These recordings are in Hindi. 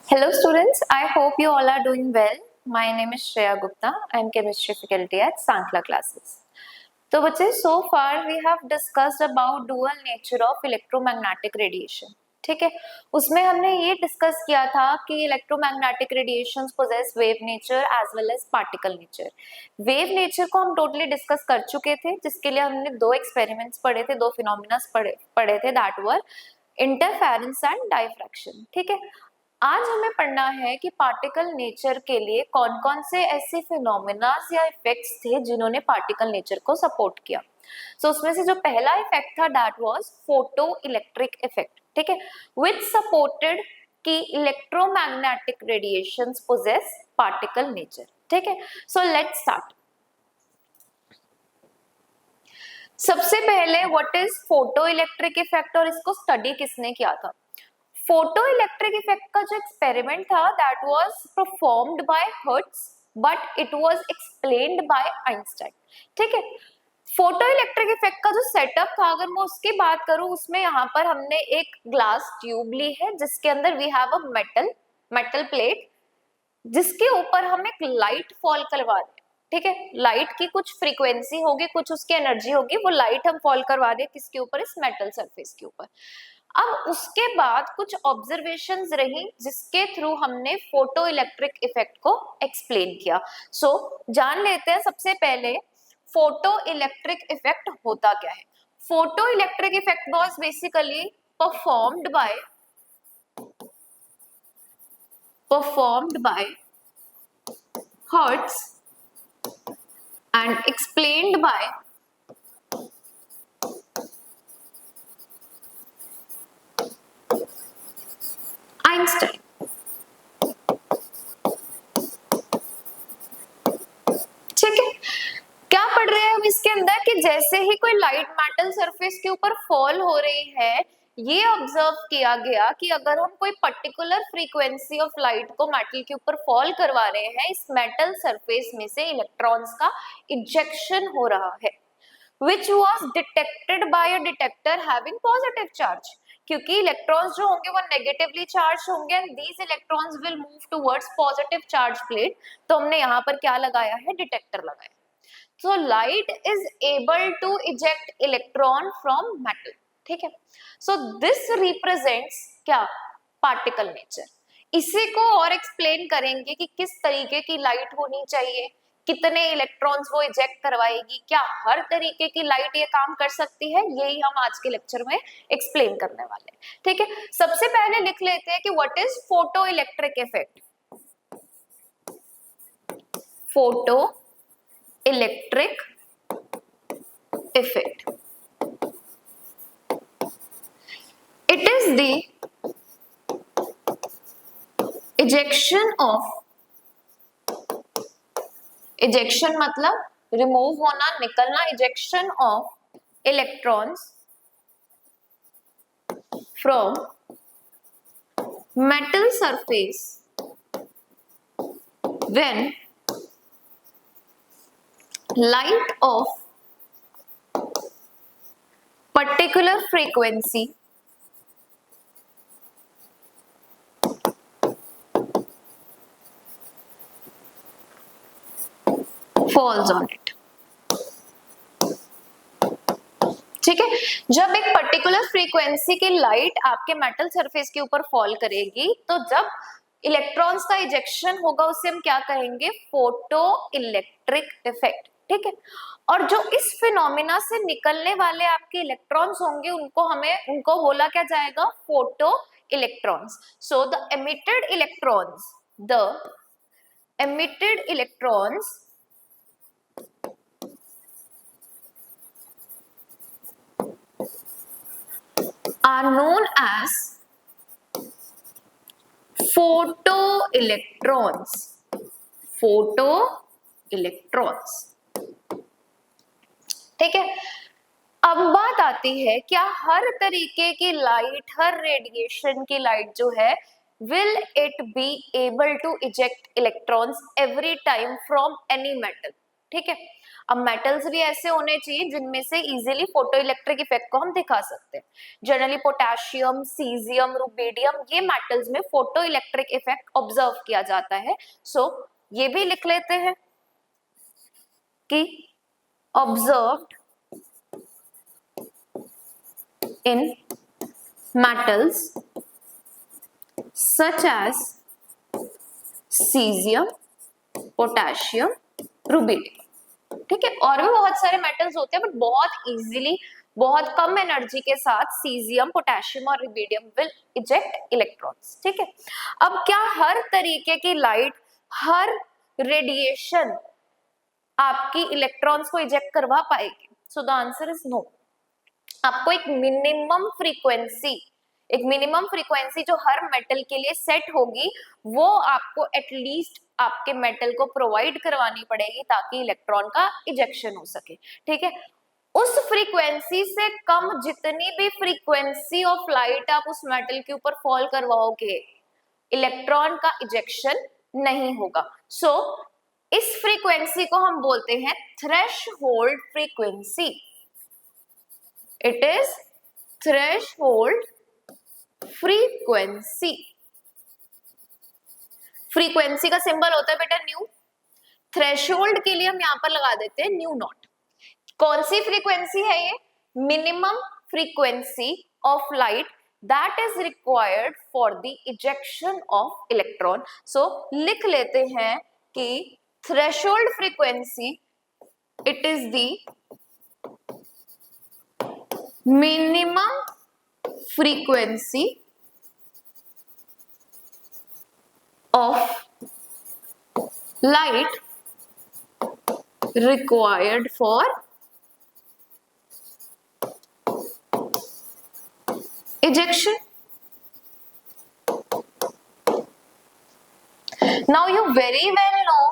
Hello students, I hope you all are doing well. My name is Shreya Gupta. I am chemistry faculty at Sankla classes. तो बच्चे so far we have discussed about dual nature of electromagnetic radiation. ठीक है, उसमें हमने ये डिस्कस किया था कि electromagnetic radiations possess wave nature as well as particle nature. Wave nature को हम टोटली डिस्कस कर चुके थे, जिसके लिए हमने दो एक्सपेरिमेंट्स पढ़े थे, दो फिनोमिना पढ़े थे, that were interference and diffraction. ठीक है, आज हमें पढ़ना है कि पार्टिकल नेचर के लिए कौन कौन से ऐसे फिनोमिनास या इफेक्ट्स थे जिन्होंने पार्टिकल नेचर को सपोर्ट किया. सो उसमें से जो पहला इफेक्ट था that was photoelectric effect. ठीक है, विच सपोर्टेड कि electromagnetic radiations possess particle nature. ठीक है, सो लेट्स स्टार्ट. सबसे पहले what is photoelectric effect और इसको स्टडी किसने किया था. फोटो इलेक्ट्रिक इफेक्ट का जो एक्सपेरिमेंट था that was performed by hertz but it was explained bye Einstein. ठीक है, फोटो इलेक्ट्रिक इफेक्ट का जो सेटअप था, अगर मैं उसकी बात करूं, उसमें यहाँ पर हमने एक ग्लास ट्यूब ली है जिसके अंदर we have a metal plate जिसके ऊपर हम एक लाइट फॉल करवा रहे हैं. ठीक है, लाइट की कुछ फ्रीक्वेंसी होगी, कुछ उसकी एनर्जी होगी, वो लाइट हम फॉल करवा रहे हैं किसके ऊपर, इस मेटल सरफेस के ऊपर. अब उसके बाद कुछ ऑब्जर्वेशंस रही जिसके थ्रू हमने फोटो इलेक्ट्रिक इफेक्ट को एक्सप्लेन किया. सो जान लेते हैं सबसे पहले फोटो इलेक्ट्रिक इफेक्ट होता क्या है. Photo electric effect was basically performed by Hertz and explained by Einstein. ठीक है, क्या पढ़ रहे हैं हम इसके अंदर कि जैसे ही कोई लाइट मेटल सरफेस के ऊपर फॉल हो रही है, ये ऑब्जर्व किया गया कि अगर हम कोई पर्टिकुलर फ्रीक्वेंसी ऑफ लाइट को मेटल के ऊपर फॉल करवा रहे हैं, इस मेटल सरफेस में से इलेक्ट्रॉन्स का इजेक्शन हो रहा है, which was detected by a detector having positive charge. क्योंकि इलेक्ट्रॉन्स जो होंगे वो नेगेटिवली चार्ज होंगे and these electrons will move towards positive charge plate. तो हमने यहाँ पर क्या लगाया है, डिटेक्टर लगाया. So light is able to eject electron from metal. ठीक है, so this represents क्या, पार्टिकल नेचर. इसी को और एक्सप्लेन करेंगे कि किस तरीके की लाइट होनी चाहिए, कितने इलेक्ट्रॉन्स वो इजेक्ट करवाएगी, क्या हर तरीके की लाइट ये काम कर सकती है, यही हम आज के लेक्चर में एक्सप्लेन करने वाले हैं. ठीक है, सबसे पहले लिख लेते हैं कि what is photoelectric effect. Photo electric effect. It is the ejection मतलब रिमूव होना, निकलना, ejection of electrons from metal surface when light of particular frequency falls on it. ठीक है, जब एक पर्टिकुलर फ्रीक्वेंसी की लाइट आपके मेटल सरफेस के ऊपर फॉल करेगी, तो जब इलेक्ट्रॉन्स का इजेक्शन होगा उसे हम क्या कहेंगे, फोटो इलेक्ट्रिक इफेक्ट. ठीक है, और जो इस फिनोमिना से निकलने वाले आपके इलेक्ट्रॉन्स होंगे उनको बोला क्या जाएगा, photo electrons. So the emitted electrons are known as photoelectrons. ठीक है, अब बात आती है क्या हर तरीके की लाइट, हर रेडिएशन की लाइट जो है, will it be able to eject electrons every time from any metal. ठीक है, अब मेटल्स भी ऐसे होने चाहिए जिनमें से इजीली फोटो इलेक्ट्रिक इफेक्ट को हम दिखा सकते हैं। जनरली पोटेशियम, सीजियम, रुबिडियम, ये मेटल्स में फोटो इलेक्ट्रिक इफेक्ट ऑब्जर्व किया जाता है। सो ये भी लिख लेते हैं कि observed in metals such as cesium, potassium, rubidium। ठीक है, और भी बहुत सारे मेटल्स होते हैं बट बहुत इजीली, बहुत कम एनर्जी के साथ सीजियम, पोटेशियम और रुबिडियम विल इजेक्ट इलेक्ट्रॉन्स। ठीक है, अब क्या हर तरीके की लाइट, हर रेडिएशन आपकी इलेक्ट्रॉन्स को इजेक्ट करवा पाएगी? So the answer is no. आपको एक मिनिमम फ्रीक्वेंसी जो हर मेटल के लिए सेट होगी, वो आपको एटलीस्ट आपके मेटल को प्रोवाइड करवानी पड़ेगी ताकि इलेक्ट्रॉन का इजेक्शन हो सके। ठीक है, उस फ्रीक्वेंसी से कम जितनी भी फ्रीक्वेंसी ऑफ लाइट आप उस मेटल के ऊपर फॉल करवाओगे, इलेक्ट्रॉन का इजेक्शन नहीं होगा। सो इस फ्रीक्वेंसी को हम बोलते हैं threshold frequency. It is threshold frequency। Frequency का सिंबल होता है बेटा न्यू। थ्रेशोल्ड के लिए हम यहां पर लगा देते हैं न्यू नॉट। कौन सी फ्रीक्वेंसी है ये? Minimum frequency of light that is required for the ejection of electron. So लिख लेते हैं कि threshold frequency, it is the minimum frequency of light required for ejection। Now you very well know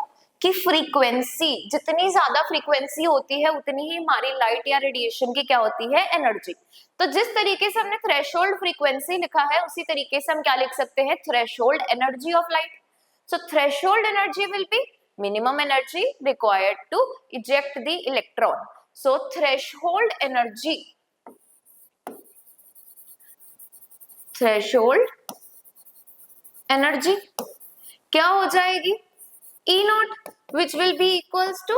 कि फ्रीक्वेंसी, जितनी ज्यादा फ्रीक्वेंसी होती है उतनी ही हमारी लाइट या रेडिएशन की क्या होती है? एनर्जी। तो जिस तरीके से हमने थ्रेशोल्ड फ्रीक्वेंसी लिखा है उसी तरीके से हम क्या लिख सकते हैं? Threshold energy of light. So threshold energy will be minimum energy required to eject the electron. So threshold energy, threshold energy क्या हो जाएगी? E naught which will be equals to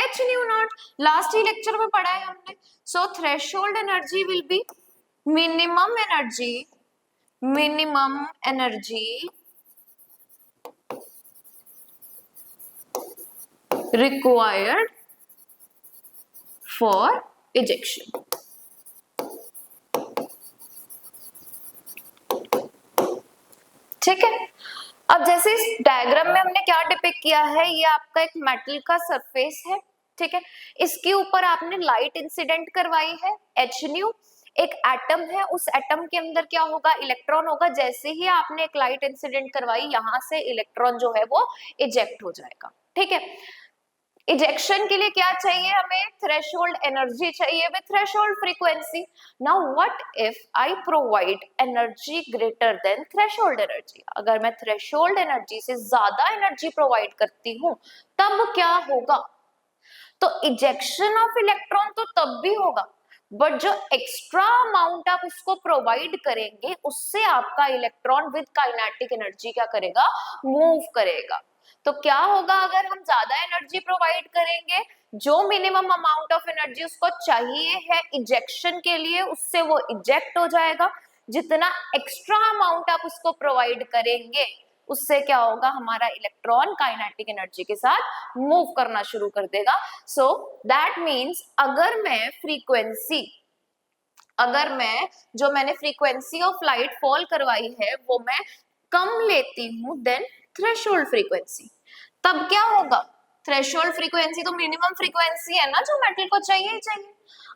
H nu naught। Last ही लेक्चर में पढ़ा है हमने। So threshold energy will be minimum energy required for ejection. ठीक है, अब जैसे इस डायग्राम में हमने क्या डिपिक्ट किया है, ये आपका एक मेटल का सरफेस है। ठीक है, इसके ऊपर आपने लाइट इंसिडेंट करवाई है H न्यू। एक एटम है, उस एटम के अंदर क्या होगा? इलेक्ट्रॉन होगा। जैसे ही आपने एक लाइट इंसिडेंट करवाई, यहां से इलेक्ट्रॉन जो है वो इजेक्ट हो जाएगा। ठीक है, इजेक्शन के लिए क्या चाहिए हमें? थ्रेशोल्ड एनर्जी चाहिए with threshold frequency. Now what if I provide energy greater than threshold energy? अगर मैं थ्रेशोल्ड एनर्जी से ज्यादा एनर्जी प्रोवाइड करती हूं तब क्या होगा? तो इजेक्शन ऑफ इलेक्ट्रॉन तो तब भी होगा, बट जो एक्स्ट्रा अमाउंट आप उसको प्रोवाइड करेंगे उससे आपका इलेक्ट्रॉन विद काइनेटिक एनर्जी क्या करेगा? मूव करेगा। तो क्या होगा अगर हम ज्यादा एनर्जी प्रोवाइड करेंगे? जो मिनिमम अमाउंट ऑफ एनर्जी उसको चाहिए है इजेक्शन के लिए, उससे वो इजेक्ट हो जाएगा। जितना एक्स्ट्रा अमाउंट आप उसको प्रोवाइड करेंगे उससे क्या होगा? हमारा इलेक्ट्रॉन काइनेटिक एनर्जी के साथ मूव करना शुरू कर देगा। सो दैट मीन्स अगर मैं जो मैंने फ्रीक्वेंसी ऑफ लाइट फॉल करवाई है वो मैं कम लेती हूं देन थ्रेशोल्ड फ्रीक्वेंसी, तब क्या होगा? थ्रेशोल्ड फ्रीक्वेंसी तो मिनिमम फ्रीक्वेंसी है ना जो मेटल को चाहिए ही चाहिए।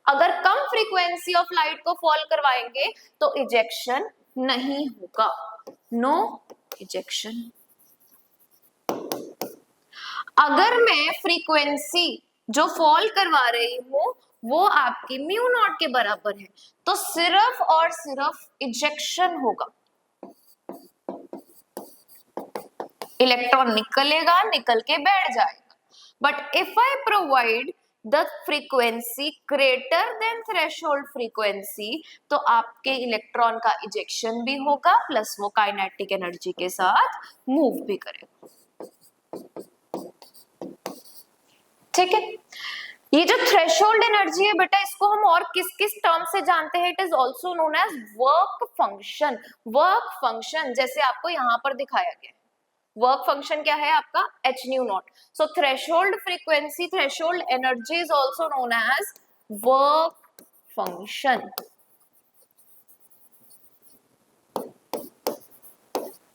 अगर कम फ्रीक्वेंसी ऑफ लाइट को फॉल करवाएंगे तो इजेक्शन नहीं होगा, नो इजेक्शन। अगर मैं फ्रीक्वेंसी जो फॉल करवा रही हूं वो आपकी म्यू नॉट के बराबर है तो सिर्फ और सिर्फ इजेक्शन होगा। इलेक्ट्रॉन निकलेगा, निकल के बैठ जाएगा। But if I provide the frequency greater than threshold frequency, तो आपके इलेक्ट्रॉन का इजेक्शन भी होगा प्लस वो काइनेटिक एनर्जी के साथ मूव भी करेगा। ठीक है, ये जो थ्रेशोल्ड एनर्जी है बेटा, इसको हम और किस किस टर्म से जानते हैं? It is also known as work function. Work function जैसे आपको यहाँ पर दिखाया गया, वर्क फंक्शन क्या है आपका? H nu naught. So threshold frequency, threshold energy is also known as work function.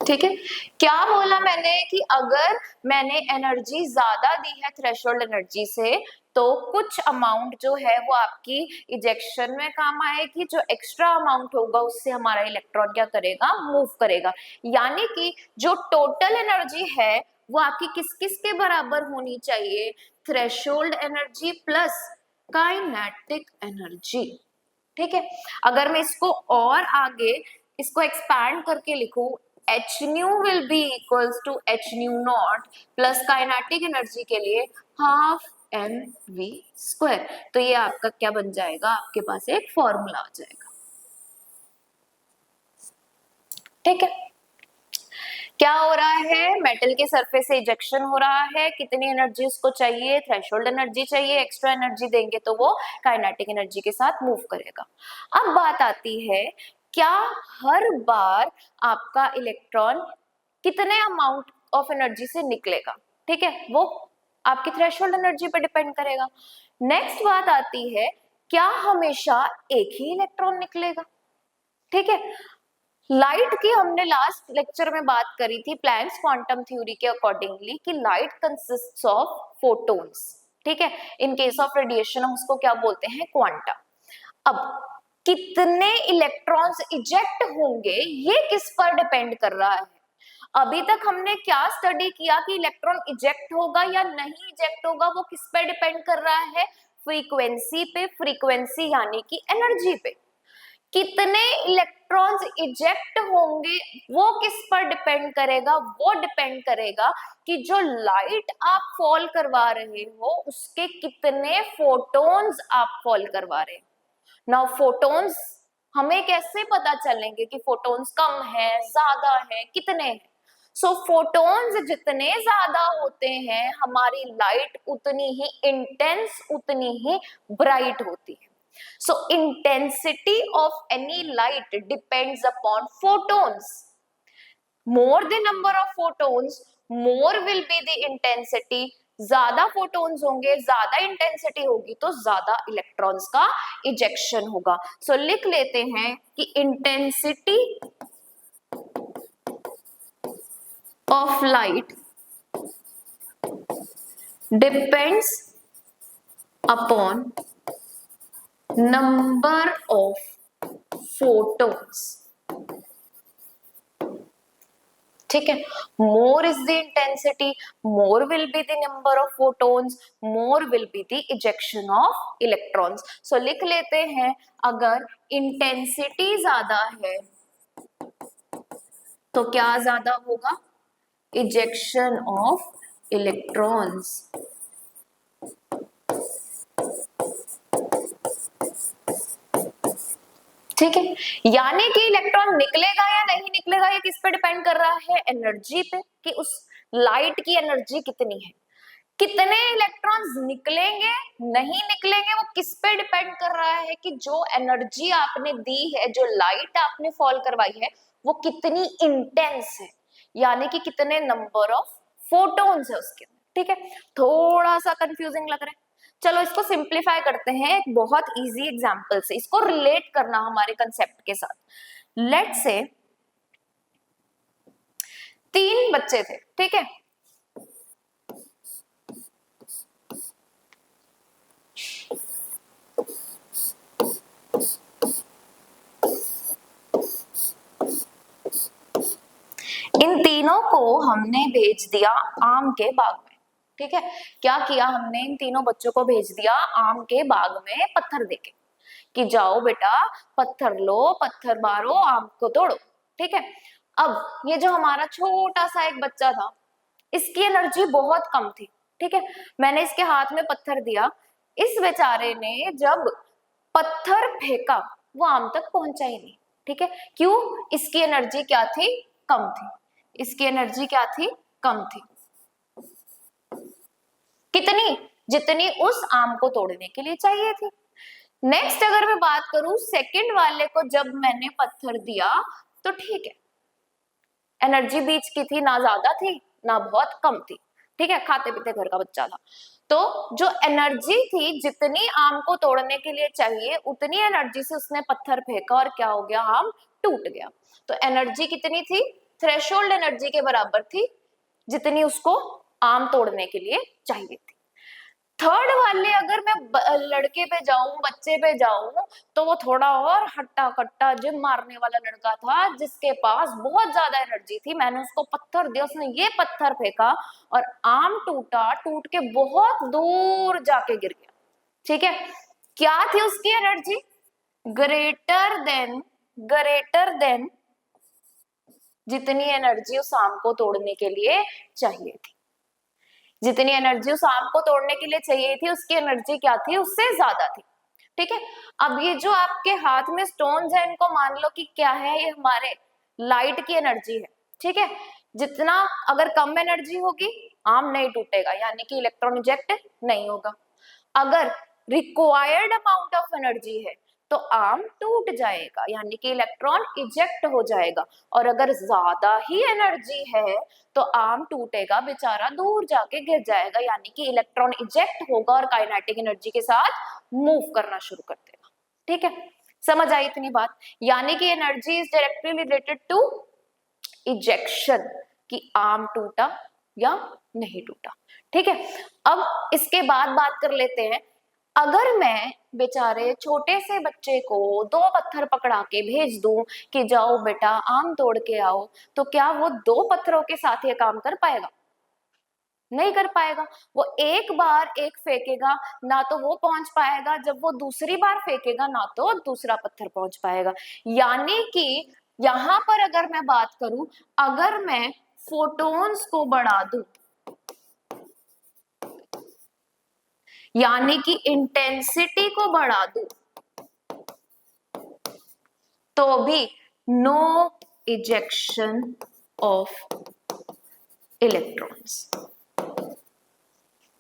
ठीक है, क्या बोला मैंने कि अगर मैंने एनर्जी ज्यादा दी है थ्रेशोल्ड एनर्जी से, तो कुछ अमाउंट जो है वो आपकी इजेक्शन में काम आएगी, जो एक्स्ट्रा अमाउंट होगा उससे हमारा इलेक्ट्रॉन क्या करेगा? मूव करेगा। यानी कि जो टोटल एनर्जी है वो आपकी किस किस के बराबर होनी चाहिए? Threshold energy plus kinetic energy. ठीक है, अगर मैं इसको और आगे इसको एक्सपैंड करके लिखूं, h nu will be equals to h nu naught plus kinetic energy के लिए हाफ एम वी स्क्वायर। तो ये आपका क्या बन जाएगा? आपके पास एक फॉर्मूला आ जाएगा। ठीक है, क्या हो रहा है? मेटल के सरफेस से इजेक्शन हो रहा है, कितनी एनर्जी उसको चाहिए? थ्रेशोल्ड एनर्जी चाहिए, एक्स्ट्रा एनर्जी देंगे तो वो काइनेटिक एनर्जी के साथ मूव करेगा। अब बात आती है, क्या हर बार आपका इलेक्ट्रॉन कितने अमाउंट ऑफ एनर्जी से निकलेगा? ठीक है, वो आपकी थ्रेशोल्ड एनर्जी पे डिपेंड करेगा। नेक्स्ट बात आती है, क्या हमेशा एक ही इलेक्ट्रॉन निकलेगा? ठीक है, लाइट की हमने लास्ट लेक्चर में बात करी थी प्लैंक्स क्वांटम थ्योरी के अकॉर्डिंगली कि लाइट कंसिस्ट्स ऑफ फोटॉन्स। ठीक है, इन केस ऑफ रेडिएशन हम उसको क्या बोलते हैं? क्वांटा। अब कितने इलेक्ट्रॉन्स इजेक्ट होंगे ये किस पर डिपेंड कर रहा है? अभी तक हमने क्या स्टडी किया कि इलेक्ट्रॉन इजेक्ट होगा या नहीं इजेक्ट होगा, वो किस पर डिपेंड कर रहा है? फ्रीक्वेंसी पे। फ्रीक्वेंसी यानी कि एनर्जी पे। कितने इलेक्ट्रॉन्स इजेक्ट होंगे वो किस पर डिपेंड करेगा? वो डिपेंड करेगा कि जो लाइट आप फॉल करवा रहे हो उसके कितने फोटॉन्स आप फॉल करवा रहे हो। नाउ फोटॉन्स हमें कैसे पता चलेंगे कि फोटॉन्स कम है, ज्यादा है, कितने हैं? सो फोटॉन्स जितने ज्यादा होते हैं हमारी लाइट उतनी ही इंटेंस, उतनी ही ब्राइट होती है। So intensity of any light depends upon photons. More the number of photons, more will be the intensity. ज्यादा फोटॉन्स होंगे, ज्यादा इंटेंसिटी होगी तो ज्यादा इलेक्ट्रॉन्स का इजेक्शन होगा। सो लिख लेते हैं कि intensity of light depends upon number of photons. ठीक है, more is the intensity, more will be the number of photons, more will be the ejection of electrons. So लिख लेते हैं, अगर intensity ज्यादा है तो क्या ज्यादा होगा? ejection of electrons. ठीक है, यानी कि इलेक्ट्रॉन निकलेगा या नहीं निकलेगा ये किस पे डिपेंड कर रहा है? एनर्जी पे, कि उस लाइट की एनर्जी कितनी है। कितने इलेक्ट्रॉन्स निकलेंगे नहीं निकलेंगे वो किस पे डिपेंड कर रहा है? कि जो एनर्जी आपने दी है, जो लाइट आपने फॉल करवाई है वो कितनी इंटेंस है, यानी कि कितने नंबर ऑफ फोटॉन्स है उसके अंदर। ठीक है, थोड़ा सा कंफ्यूजिंग लग रहा है, चलो इसको सिंप्लीफाई करते हैं एक बहुत इजी एग्जांपल से, इसको रिलेट करना हमारे कंसेप्ट के साथ। लेट्स से 3 बच्चे थे, ठीक है, इन तीनों को हमने भेज दिया आम के बाग में। ठीक है, क्या किया हमने? इन तीनों बच्चों को भेज दिया आम के बाग में पत्थर देके कि जाओ बेटा पत्थर लो, पत्थर मारो, आम को तोड़ो। ठीक है, अब ये जो हमारा छोटा सा एक बच्चा था, इसकी एनर्जी बहुत कम थी। ठीक है, मैंने इसके हाथ में पत्थर दिया, इस बेचारे ने जब पत्थर फेंका वो आम तक पहुंचा ही नहीं। ठीक है, क्यों? इसकी एनर्जी क्या थी? कम थी। इसकी एनर्जी क्या थी? कम थी। कितनी? जितनी उस आम को तोड़ने के लिए चाहिए थी। नेक्स्ट अगर मैं बात करूं, सेकंड वाले को जब मैंने पत्थर दिया तो ठीक है, एनर्जी बीच की थी, ना ज्यादा थी ना बहुत कम थी। ठीक है, खाते पीते घर का बच्चा था। तो जो एनर्जी थी, जितनी आम को तोड़ने के लिए चाहिए उतनी एनर्जी से उसने पत्थर फेंका और क्या हो गया? आम टूट गया। तो एनर्जी कितनी थी? थ्रेशोल्ड एनर्जी के बराबर थी, जितनी उसको आम तोड़ने के लिए चाहिए थी। थर्ड वाले अगर मैं लड़के पे जाऊं, बच्चे पे जाऊं, तो वो थोड़ा और हट्टा कट्टा जिम मारने वाला लड़का था, जिसके पास बहुत ज्यादा एनर्जी थी। मैंने उसको पत्थर दिया, उसने ये पत्थर फेंका और आम टूटा, टूट के बहुत दूर जाके गिर गया। ठीक है, क्या थी उसकी एनर्जी? ग्रेटर देन जितनी एनर्जी उस आम को तोड़ने के लिए चाहिए थी। जितनी एनर्जी उस आम को तोड़ने के लिए चाहिए थी, उसकी एनर्जी क्या थी? उससे ज्यादा थी। ठीक है, अब ये जो आपके हाथ में स्टोन्स है, इनको मान लो कि क्या है? ये हमारे लाइट की एनर्जी है। ठीक है, जितना अगर कम एनर्जी होगी आम नहीं टूटेगा, यानी कि इलेक्ट्रॉन इजेक्ट नहीं होगा। अगर रिक्वायर्ड अमाउंट ऑफ एनर्जी है तो आम टूट जाएगा, यानी कि इलेक्ट्रॉन इजेक्ट हो जाएगा। और अगर ज्यादा ही एनर्जी है तो आम टूटेगा, बेचारा दूर जाके गिर जाएगा, यानी कि इलेक्ट्रॉन इजेक्ट होगा और काइनेटिक एनर्जी के साथ मूव करना शुरू कर देगा। ठीक है, समझ आई इतनी बात? यानी कि energy is directly related to ejection, कि आम टूटा या नहीं टूटा। ठीक है, अब इसके बाद बात कर लेते हैं, अगर मैं बेचारे छोटे से बच्चे को 2 पत्थर पकड़ा के भेज दूं कि जाओ बेटा आम तोड़ के आओ, तो क्या वो 2 पत्थरों के साथ ये काम कर पाएगा? नहीं कर पाएगा। वो एक बार एक फेंकेगा, ना तो वो पहुंच पाएगा, जब वो दूसरी बार फेंकेगा ना तो दूसरा पत्थर पहुंच पाएगा। यानी कि यहां पर अगर मैं बात करूं, अगर मैं फोटॉन्स को बढ़ा दूं, यानी कि इंटेंसिटी को बढ़ा दूं, तो भी नो इजेक्शन ऑफ इलेक्ट्रॉन्स,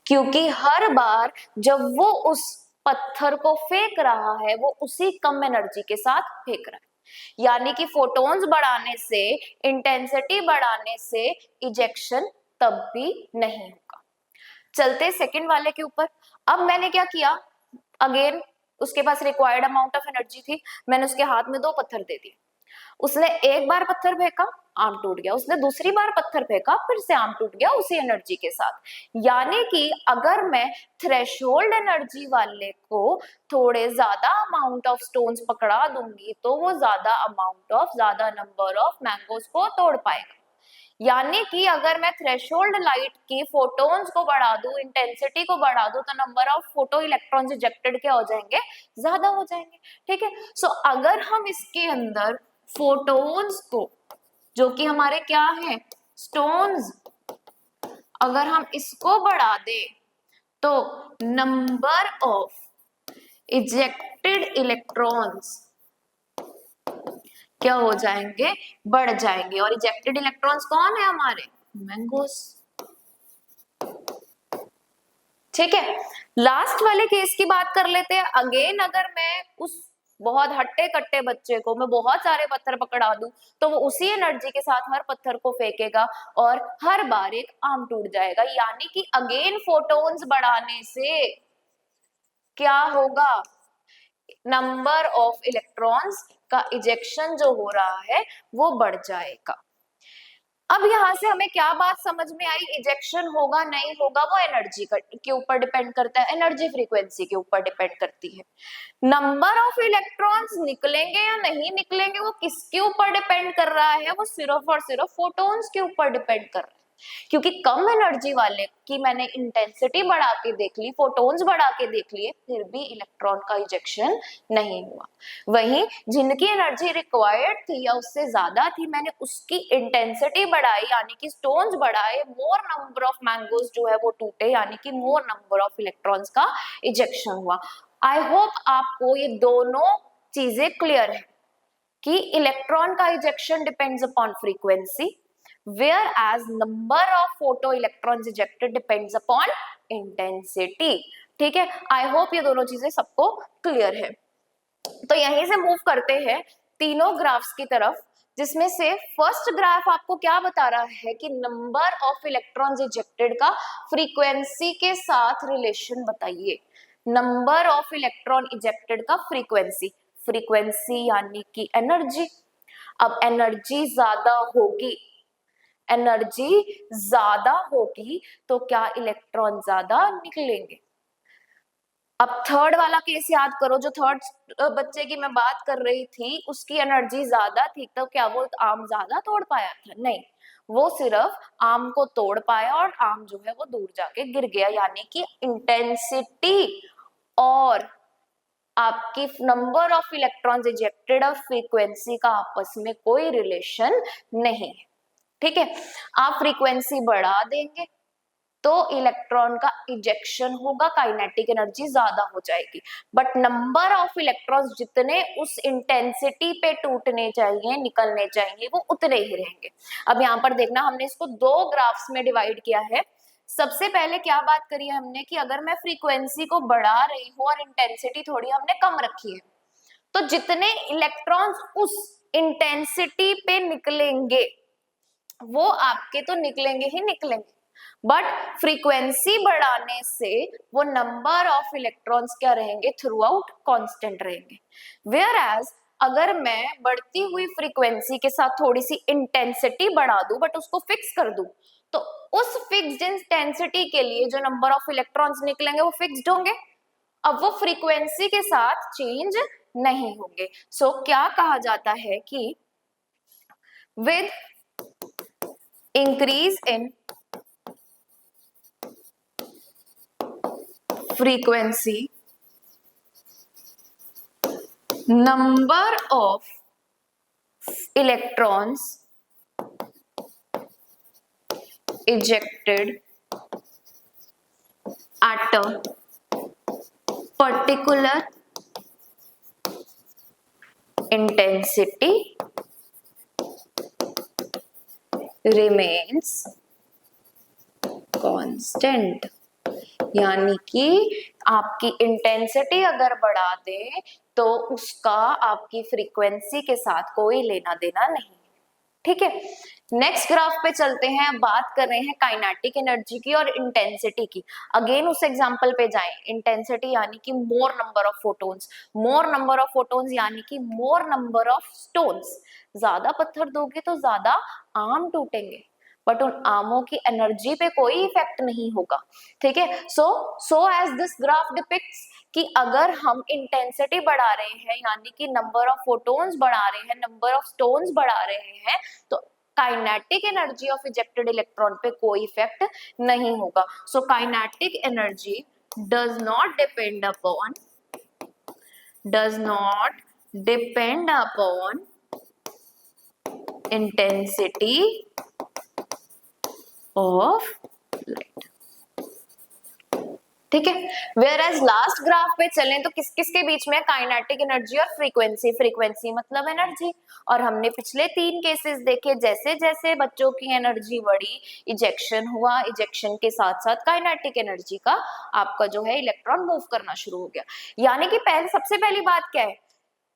क्योंकि हर बार जब वो उस पत्थर को फेंक रहा है वो उसी कम एनर्जी के साथ फेंक रहा है। यानी कि फोटॉन्स बढ़ाने से, इंटेंसिटी बढ़ाने से इजेक्शन तब भी नहीं होगा। चलते सेकंड वाले के ऊपर। अब मैंने क्या किया, अगेन उसके पास रिक्वायर्ड अमाउंट ऑफ एनर्जी थी, मैंने उसके हाथ में 2 पत्थर दे दिए। उसने एक बार पत्थर फेंका, आम टूट गया। उसने दूसरी बार पत्थर फेंका, फिर से आम टूट गया उसी एनर्जी के साथ। यानी कि अगर मैं थ्रेशोल्ड एनर्जी वाले को थोड़े ज्यादा अमाउंट ऑफ स्टोन्स पकड़ा दूंगी तो वो ज्यादा नंबर ऑफ मैंगोज को तोड़ पाएगा। यानी कि अगर मैं थ्रेशोल्ड लाइट की फोटॉन्स को बढ़ा दूं, इंटेंसिटी को बढ़ा दूं, तो number of photo electrons ejected क्या हो जाएंगे? ज्यादा हो जाएंगे। ठीक है, सो अगर हम इसके अंदर फोटॉन्स को, जो कि हमारे क्या है? स्टोन्स, अगर हम इसको बढ़ा दें तो नंबर ऑफ इजेक्टेड इलेक्ट्रॉन्स क्या हो जाएंगे? बढ़ जाएंगे। और इजेक्टेड इलेक्ट्रॉन्स कौन है? हमारे मैंगोस। ठीक है, लास्ट वाले केस की बात कर लेते हैं। अगेन अगर मैं उस बहुत हट्टे कट्टे बच्चे को मैं बहुत सारे पत्थर पकड़ा दूं तो वो उसी एनर्जी के साथ हर पत्थर को फेंकेगा और हर बार एक आम टूट जाएगा। यानी कि अगेन फोटॉन्स बढ़ाने से क्या होगा? नंबर ऑफ इलेक्ट्रॉन्स का इजेक्शन जो हो रहा है वो बढ़ जाएगा। अब यहां से हमें क्या बात समझ में आई? इजेक्शन होगा नहीं होगा वो एनर्जी के ऊपर डिपेंड करता है, एनर्जी फ्रीक्वेंसी के ऊपर डिपेंड करती है। नंबर ऑफ इलेक्ट्रॉन्स निकलेंगे या नहीं निकलेंगे वो किसके ऊपर डिपेंड कर रहा है? वो सिर्फ और सिर्फ फोटॉन्स के ऊपर डिपेंड कर रहा है। क्योंकि कम एनर्जी वाले की मैंने इंटेंसिटी बढ़ा के देख ली, फोटॉन्स बढ़ा के देख लिए, फिर भी इलेक्ट्रॉन का इजेक्शन नहीं हुआ। वहीं जिनकी एनर्जी रिक्वायर्ड थी या उससे ज्यादा थी, मैंने उसकी इंटेंसिटी बढ़ाई, यानी कि स्टोन्स बढ़ाए, मोर नंबर ऑफ मैंगोज जो है वो टूटे, यानी कि मोर नंबर ऑफ इलेक्ट्रॉन्स का इजेक्शन हुआ। आई होप आपको ये दोनों चीजें क्लियर है कि इलेक्ट्रॉन का ejection depends upon frequency, whereas number of photo electrons ejected depends upon intensity। ठीक है, आई होप ये दोनों चीजें सबको क्लियर है। तो यहीं से मूव करते हैं तीनों ग्राफ्स की तरफ, जिसमें से फर्स्ट ग्राफ आपको क्या बता रहा है कि नंबर ऑफ इलेक्ट्रॉन्स इजेक्टेड का फ्रीक्वेंसी के साथ रिलेशन बताइए। नंबर ऑफ इलेक्ट्रॉन इजेक्टेड का फ्रीक्वेंसी, फ्रीक्वेंसी यानी कि एनर्जी। अब एनर्जी ज्यादा होगी, एनर्जी ज्यादा होगी तो क्या इलेक्ट्रॉन ज्यादा निकलेंगे। अब थर्ड वाला केस याद करो, जो थर्ड बच्चे की मैं बात कर रही थी, उसकी एनर्जी ज्यादा थी, तो क्या वो आम ज्यादा तोड़ पाया था? नहीं, वो सिर्फ आम को तोड़ पाया और आम जो है वो दूर जाके गिर गया, यानी कि इंटेंसिटी और आपकी नंबर ऑफ इलेक्ट्रॉन्स इजेक्टेड और फ्रीक्वेंसी का आपस में कोई रिलेशन नहीं है। ठीक है, आप फ्रीक्वेंसी बढ़ा देंगे तो इलेक्ट्रॉन का इजेक्शन होगा, काइनेटिक एनर्जी ज्यादा हो जाएगी, बट नंबर ऑफ इलेक्ट्रॉन्स जितने उस इंटेंसिटी पे टूटने चाहिए, निकलने चाहिए, वो उतने ही रहेंगे। अब यहाँ पर देखना, हमने इसको दो ग्राफ्स में डिवाइड किया है। सबसे पहले क्या बात करी है हमने कि अगर मैं फ्रीक्वेंसी को बढ़ा रही हूँ और इंटेंसिटी थोड़ी हमने कम रखी है, तो जितने इलेक्ट्रॉन्स उस इंटेंसिटी पे निकलेंगे वो आपके तो निकलेंगे ही निकलेंगे, बट फ्रीक्वेंसी बढ़ाने से वो नंबर ऑफ इलेक्ट्रॉन्स क्या रहेंगे? थ्रू आउट कांस्टेंट रहेंगे। वेयर एज अगर मैं बढ़ती हुई फ्रीक्वेंसी के साथ थोड़ी सी इंटेंसिटी बढ़ा दूं बट उसको फिक्स कर दूं, तो उस फिक्स्ड इंटेंसिटी के लिए जो नंबर ऑफ इलेक्ट्रॉन्स निकलेंगे वो फिक्स्ड होंगे, अब वो फ्रीक्वेंसी के साथ चेंज नहीं होंगे। सो क्या कहा जाता है कि with increase in frequency, number of electrons ejected at a particular intensity remains constant। यानी कि आपकी इंटेंसिटी अगर बढ़ा दे तो उसका आपकी फ्रीक्वेंसी के साथ कोई लेना देना नहीं। ठीक है, नेक्स्ट ग्राफ पे चलते हैं। अब बात कर रहे हैं काइनेटिक एनर्जी की और इंटेंसिटी की। अगेन उस एग्जांपल पे जाएं। इंटेंसिटी यानी कि मोर number of photons, more number of photons यानी कि मोर नंबर ऑफ स्टोन्स। ज्यादा पत्थर दोगे तो ज्यादा आम टूटेंगे, बट उन आमों की एनर्जी पे कोई इफेक्ट नहीं होगा। ठीक है, so as this graph depicts कि अगर हम इंटेंसिटी बढ़ा रहे हैं यानी कि नंबर ऑफ फोटॉन्स बढ़ा रहे हैं, नंबर ऑफ स्टोन्स बढ़ा रहे हैं, तो kinetic energy of ejected electron पे कोई इफेक्ट नहीं होगा। So kinetic energy does not depend upon intensity of light. ठीक है, वेयर एज लास्ट ग्राफ पे चलें तो किस किस के बीच में काइनेटिक एनर्जी और फ्रीक्वेंसी। फ्रीक्वेंसी मतलब एनर्जी, और हमने पिछले 3 केसेस देखे, जैसे जैसे बच्चों की एनर्जी बढ़ी, इजेक्शन हुआ, इजेक्शन के साथ साथ काइनेटिक एनर्जी का आपका जो है इलेक्ट्रॉन मूव करना शुरू हो गया। यानी कि पहले सबसे पहली बात क्या है,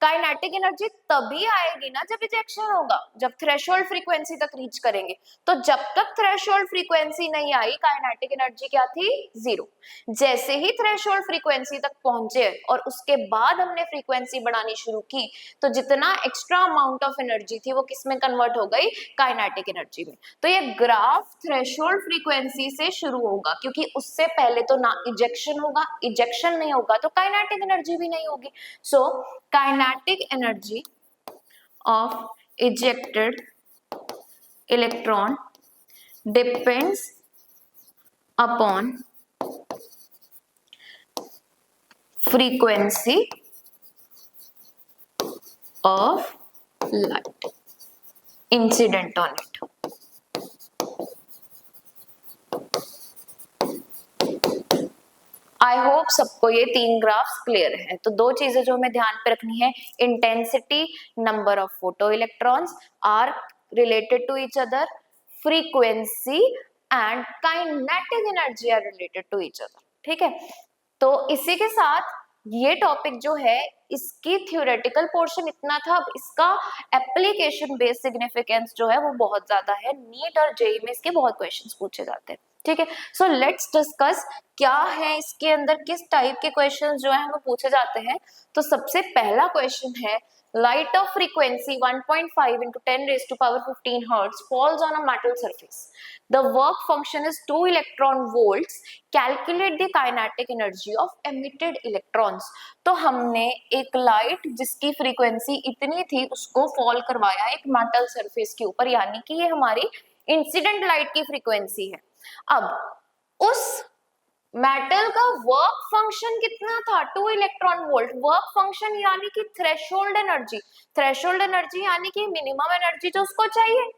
काइनेटिक एनर्जी तभी आएगी ना जब इजेक्शन होगा, जब थ्रेशोल्ड फ्रीक्वेंसी तक रीच करेंगे। तो जब तक थ्रेशोल्ड फ्रीक्वेंसी नहीं आई, काइनेटिक एनर्जी क्या थी? 0। जैसे ही थ्रेशोल्ड फ्रीक्वेंसी तक पहुंचे और उसके बाद हमने फ्रीक्वेंसी बढ़ानी शुरू की, तो जितना एक्स्ट्रा अमाउंट ऑफ एनर्जी थी वो किस में कन्वर्ट हो गई? काइनेटिक एनर्जी में। तो ये ग्राफ थ्रेशोल्ड फ्रीक्वेंसी से शुरू होगा, क्योंकि उससे पहले तो ना इजेक्शन होगा, इजेक्शन नहीं होगा तो काइनेटिक एनर्जी भी नहीं होगी। सो kinetic energy of ejected electron depends upon frequency of light incident on it. I hope सबको ये 3 ग्राफ्स क्लियर है। तो 2 चीजें जो हमें ध्यान पे रखनी है, intensity, number of photoelectrons are related to each other, frequency and kinetic energy are related to each other. ठीक है, तो इसी के साथ ये टॉपिक जो है इसकी थ्योरेटिकल पोर्शन इतना था। अब इसका एप्लीकेशन बेस्ड सिग्निफिकेंस जो है वो बहुत ज्यादा है। नीट और जेईई में इसके बहुत क्वेश्चंस पूछे जाते हैं। ठीक है, सो लेट्स डिस्कस क्या है इसके अंदर, किस टाइप के क्वेश्चंस जो है हमें पूछे जाते हैं। तो सबसे पहला क्वेश्चन है, light of frequency 1.5 into 10 raised to power 15 hertz falls on a metal surface. The work function is 2 electron volts. Calculate the kinetic energy of emitted electrons. तो हमने एक लाइट जिसकी फ्रीक्वेंसी इतनी थी उसको फॉल करवाया एक मेटल सरफेस के ऊपर, यानी कि ये हमारी इंसिडेंट लाइट की फ्रीक्वेंसी है। अब उस मेटल का वर्क फंक्शन कितना था, 2 इलेक्ट्रॉन वोल्ट। वर्क फंक्शन यानी कि थ्रेशोल्ड एनर्जी, थ्रेशोल्ड एनर्जी यानी कि मिनिमम एनर्जी जो उसको चाहिए।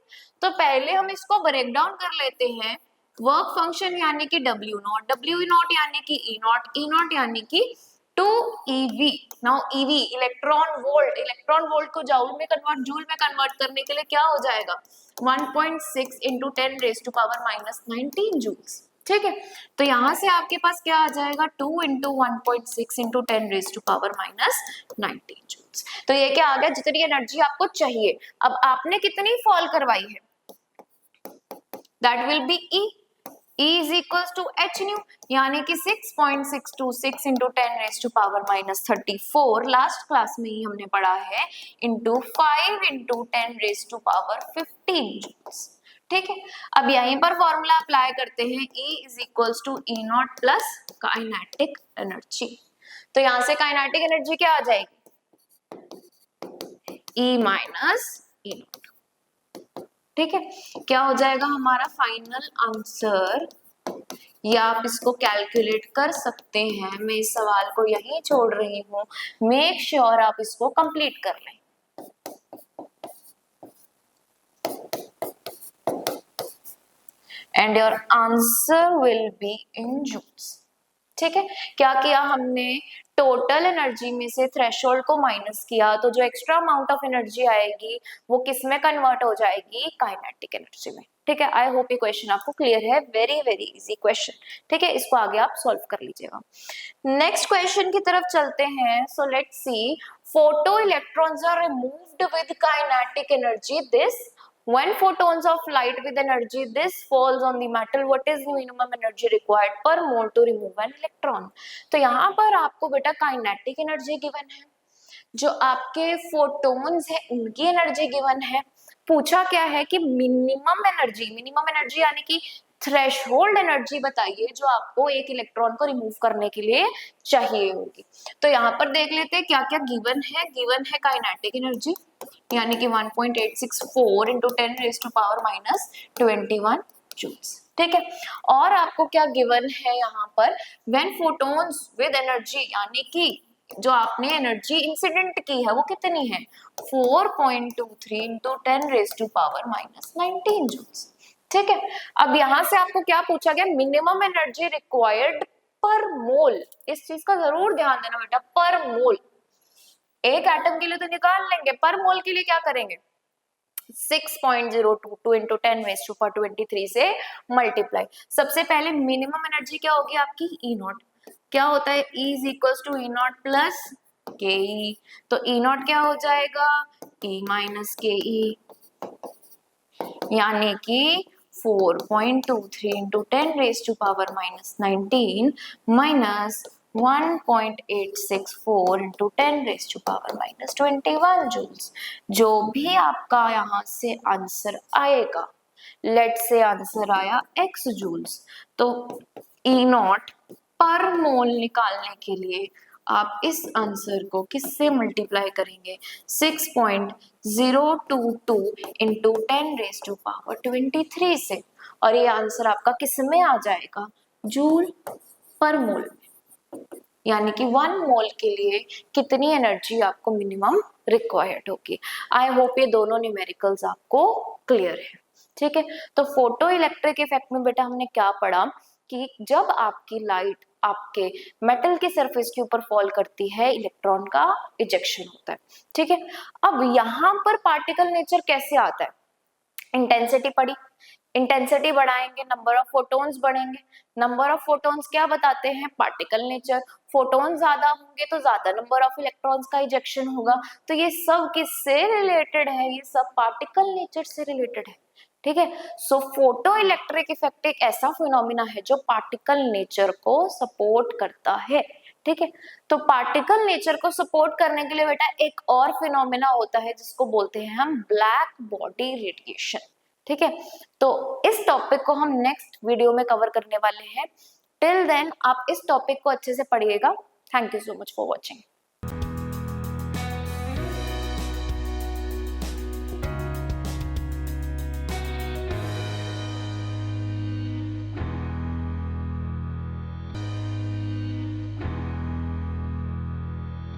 तो पहले हम इसको ब्रेक डाउन कर लेते हैं। वर्क फंक्शन यानी कि W नॉट, W नॉट यानी कि E नॉट, E नॉट यानी कि 2eV। Now EV electron volt, electron volt को जूल में कन्वर्ट करने के लिए क्या हो जाएगा, 1.6 into 10 raise to power minus 19 joules. ठीक है, तो यहां से आपके पास क्या आ जाएगा, 2 into 1.6 into 10 raise to power minus 19 joules. तो ये क्या आ गया, जितनी एनर्जी आपको चाहिए। अब आपने कितनी फॉल करवाई है, that will be E। E is equals to h nu, यानी कि 6.626 into 10 raise to power minus 34, last class में ही हमने पढ़ा है, into 5 into 10 raise to power 15 joules. ठीक है, अब यहीं पर फॉर्मूला अप्लाई करते हैं, E is equals to E naught plus kinetic energy. तो यहां से काइनेटिक एनर्जी क्या आ जाएगी, E माइनस E नॉट। ठीक है, क्या हो जाएगा हमारा फाइनल आंसर, या आप इसको कैलकुलेट कर सकते हैं। मैं इस सवाल को यहीं छोड़ रही हूँ, मेक श्योर आप इसको कंप्लीट कर लें। And your answer will be in joules. ठीक है, क्या किया हमने, टोटल एनर्जी में से थ्रेशोल्ड को माइनस किया, तो जो एक्स्ट्रा अमाउंट ऑफ एनर्जी आएगी वो किस में कन्वर्ट हो जाएगी, काइनेटिक एनर्जी में। ठीक है, आई होप ये क्वेश्चन आपको क्लियर है, वेरी वेरी इजी क्वेश्चन। ठीक है, इसको आगे आप सॉल्व कर लीजिएगा। नेक्स्ट क्वेश्चन की तरफ चलते हैं। So let's see, photoelectrons are removed with kinetic energy this when photons of light with energy this falls on the metal, what is the minimum energy required per mole to remove an electron। तो यहाँ पर आपको बेटा काइनेटिक एनर्जी गिवन है, जो आपके फोटोन्स है उनकी एनर्जी गिवन है। पूछा क्या है कि मिनिमम एनर्जी यानी कि थ्रेशोल्ड एनर्जी बताइए जो आपको एक इलेक्ट्रॉन को रिमूव करने के लिए चाहिए होगी। तो यहाँ पर देख लेते हैं क्या क्या गिवन है। गिवन है काइनेटिक एनर्जी यानी कि 1.864 into 10 raise to power minus 21 joules. ठीक है, और आपको क्या गिवन है यहाँ पर, व्हेन फोटोन्स विद एनर्जी यानी कि जो आपने एनर्जी इंसिडेंट की है वो कितनी है, 4.23 into 10 raise to power minus 19 joules. ठीक है, अब यहां से आपको क्या पूछा गया, मिनिमम एनर्जी रिक्वायर्ड पर मोल। इस चीज का जरूर ध्यान देना बेटा, पर मोल। एक एटम के लिए तो निकाल लेंगे, पर मोल के लिए क्या करेंगे, 6.022 इंटू 10 रेज टू पावर 23 से मल्टीप्लाई। सबसे पहले मिनिमम एनर्जी क्या होगी आपकी, ई नॉट। क्या होता है, E is equals to E naught plus K E. तो ई नॉट क्या हो जाएगा, E माइनस के ई, यानी कि 4.23 into 10 raise to power minus 19 minus 1.864 into 10 raise to power minus 21 joules. जो भी आपका यहाँ से आंसर आएगा, लेट से आंसर आया x जूल्स, तो E नॉट पर मोल निकालने के लिए आप इस आंसर को किससे मल्टीप्लाई करेंगे, 6.022 इंटू 10 रेज टू पावर 23 से। और ये आंसर आपका किस में आ जाएगा, जूल पर मोल, यानी कि 1 मोल के लिए कितनी एनर्जी आपको मिनिमम रिक्वायर्ड होगी। आई होप ये दोनों न्यूमेरिकल्स आपको क्लियर है, ठीक है। तो फोटो इलेक्ट्रिक इफेक्ट में बेटा हमने क्या पढ़ा कि जब आपकी लाइट आपके मेटल के सरफेस के ऊपर फॉल करती है, इलेक्ट्रॉन का इजेक्शन होता है, ठीक है। अब यहाँ पर पार्टिकल नेचर कैसे आता है, इंटेंसिटी पढ़ी, इंटेंसिटी बढ़ाएंगे नंबर ऑफ फोटॉन्स बढ़ेंगे, नंबर ऑफ फोटॉन्स क्या बताते हैं, पार्टिकल नेचर, फोटॉन ज्यादा होंगे तो ज्यादा नंबर ऑफ इलेक्ट्रॉन्स का इजेक्शन होगा। तो ये सब किससे रिलेटेड है, ये सब पार्टिकल नेचर से रिलेटेड है, ठीक है। सो फोटो इलेक्ट्रिक इफेक्ट एक ऐसा फिनोमिना है जो पार्टिकल नेचर को सपोर्ट करता है, ठीक है। तो पार्टिकल नेचर को सपोर्ट करने के लिए बेटा एक और फिनोमिना होता है जिसको बोलते हैं हम ब्लैक बॉडी रेडिएशन, ठीक है। तो इस टॉपिक को हम नेक्स्ट वीडियो में कवर करने वाले हैं। टिल देन आप इस टॉपिक को अच्छे से पढ़िएगा। Thank you so much for watching.